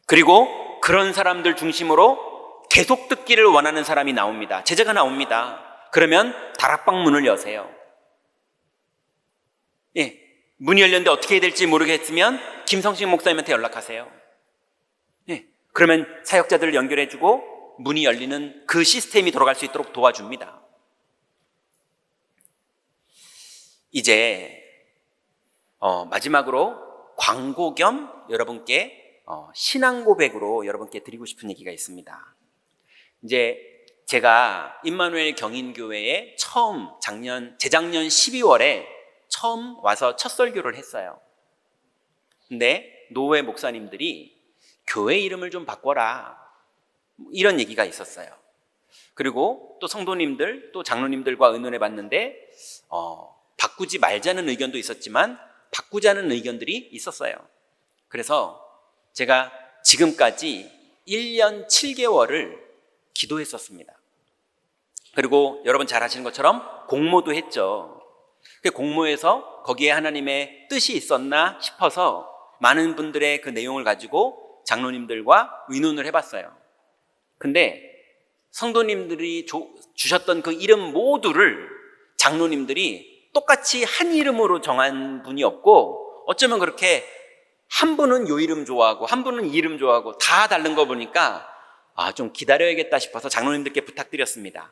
그리고 그런 사람들 중심으로 계속 듣기를 원하는 사람이 나옵니다. 제자가 나옵니다. 그러면 다락방 문을 여세요. 예, 문이 열렸는데 어떻게 해야 될지 모르겠으면 김성식 목사님한테 연락하세요. 예, 그러면 사역자들을 연결해주고 문이 열리는 그 시스템이 돌아갈 수 있도록 도와줍니다. 이제 마지막으로 광고 겸 여러분께 신앙 고백으로 여러분께 드리고 싶은 얘기가 있습니다. 이제 제가 임마누엘 경인교회에 재작년 12월에 처음 와서 첫 설교를 했어요. 근데 노회 목사님들이 교회 이름을 좀 바꿔라, 이런 얘기가 있었어요. 그리고 또 성도님들, 또 장로님들과 의논해 봤는데 바꾸지 말자는 의견도 있었지만 바꾸자는 의견들이 있었어요. 그래서 제가 지금까지 1년 7개월을 기도했었습니다. 그리고 여러분 잘 아시는 것처럼 공모도 했죠. 그 공모에서 거기에 하나님의 뜻이 있었나 싶어서 많은 분들의 그 내용을 가지고 장로님들과 의논을 해봤어요. 근데 성도님들이 주셨던 그 이름 모두를 장로님들이 똑같이 한 이름으로 정한 분이 없고, 어쩌면 그렇게 한 분은 요 이름 좋아하고 한 분은 이 이름 좋아하고 다 다른 거 보니까 좀 기다려야겠다 싶어서 장로님들께 부탁드렸습니다.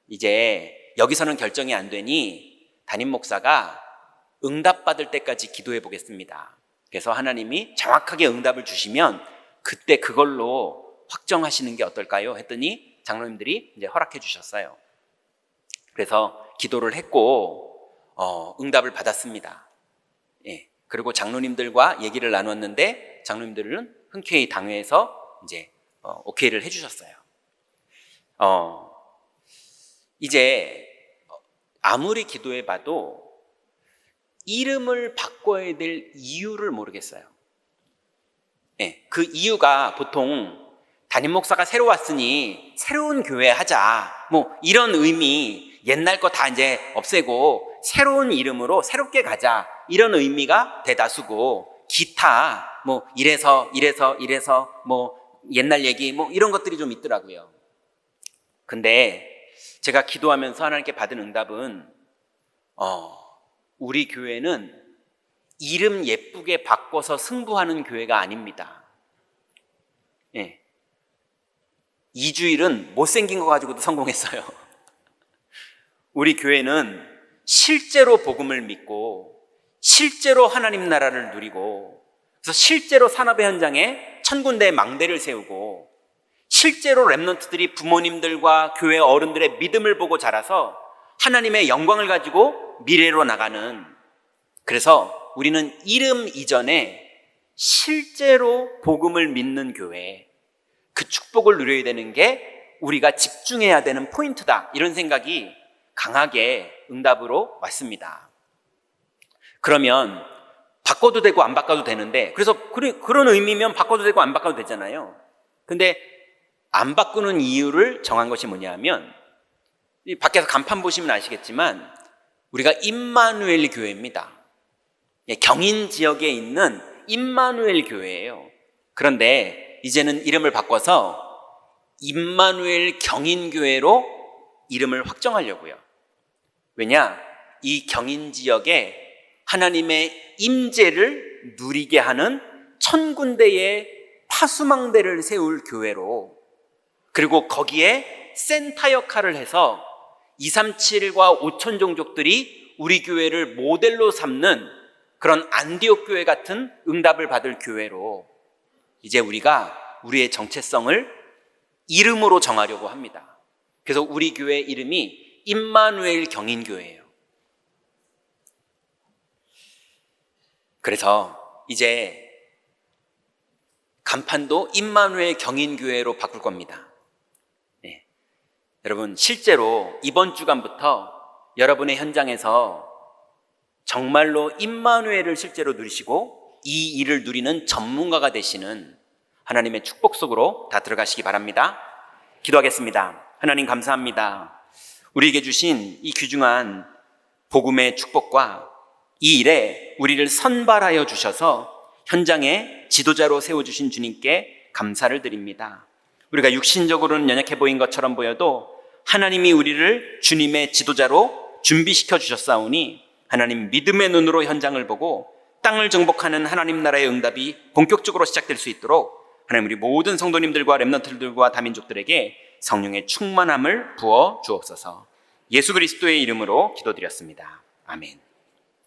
이제 여기서는 결정이 안 되니 담임 목사가 응답받을 때까지 기도해 보겠습니다. 그래서 하나님이 정확하게 응답을 주시면 그때 그걸로 확정하시는 게 어떨까요? 했더니 장로님들이 이제 허락해 주셨어요. 그래서 기도를 했고 응답을 받았습니다. 예. 그리고 장로님들과 얘기를 나눴는데 장로님들은 흔쾌히 당회에서 이제 오케이를 해주셨어요. 이제 아무리 기도해봐도 이름을 바꿔야 될 이유를 모르겠어요. 예. 그 이유가 보통 담임 목사가 새로 왔으니 새로운 교회 하자, 뭐 이런 의미, 옛날 거 다 이제 없애고 새로운 이름으로 새롭게 가자, 이런 의미가 대다수고, 기타 뭐 이래서 뭐 옛날 얘기 뭐 이런 것들이 좀 있더라고요. 근데 제가 기도하면서 하나님께 받은 응답은 우리 교회는 이름 예쁘게 바꿔서 승부하는 교회가 아닙니다. 예. 이주일은 못생긴 거 가지고도 성공했어요. 우리 교회는 실제로 복음을 믿고 실제로 하나님 나라를 누리고, 그래서 실제로 산업의 현장에 1000군데의 망대를 세우고 실제로 렘넌트들이 부모님들과 교회 어른들의 믿음을 보고 자라서 하나님의 영광을 가지고 미래로 나가는, 그래서 우리는 이름 이전에 실제로 복음을 믿는 교회, 그 축복을 누려야 되는 게 우리가 집중해야 되는 포인트다, 이런 생각이 강하게 응답으로 왔습니다. 그러면 바꿔도 되고 안 바꿔도 되는데, 그래서 그런 의미면 바꿔도 되고 안 바꿔도 되잖아요. 근데 안 바꾸는 이유를 정한 것이 뭐냐면, 밖에서 간판 보시면 아시겠지만 우리가 임마누엘 교회입니다. 경인 지역에 있는 임마누엘 교회예요. 그런데 이제는 이름을 바꿔서 임마누엘 경인교회로 이름을 확정하려고요. 왜냐? 이 경인 지역에 하나님의 임재를 누리게 하는 1000군데의 파수망대를 세울 교회로, 그리고 거기에 센터 역할을 해서 237과 5천 종족들이 우리 교회를 모델로 삼는 그런 안디옥 교회 같은 응답을 받을 교회로 이제 우리가 우리의 정체성을 이름으로 정하려고 합니다. 그래서 우리 교회 이름이 임마누엘 경인교회예요. 그래서 이제 간판도 임마누엘 경인교회로 바꿀 겁니다. 네. 여러분, 실제로 이번 주간부터 여러분의 현장에서 정말로 임마누엘을 실제로 누리시고 이 일을 누리는 전문가가 되시는 하나님의 축복 속으로 다 들어가시기 바랍니다. 기도하겠습니다. 하나님 감사합니다. 우리에게 주신 이 귀중한 복음의 축복과 이 일에 우리를 선발하여 주셔서 현장에 지도자로 세워주신 주님께 감사를 드립니다. 우리가 육신적으로는 연약해 보인 것처럼 보여도 하나님이 우리를 주님의 지도자로 준비시켜 주셨사오니 하나님 믿음의 눈으로 현장을 보고 땅을 정복하는 하나님 나라의 응답이 본격적으로 시작될 수 있도록 하나님 우리 모든 성도님들과 렘넌트들과 다민족들에게 성령의 충만함을 부어 주옵소서. 예수 그리스도의 이름으로 기도드렸습니다. 아멘.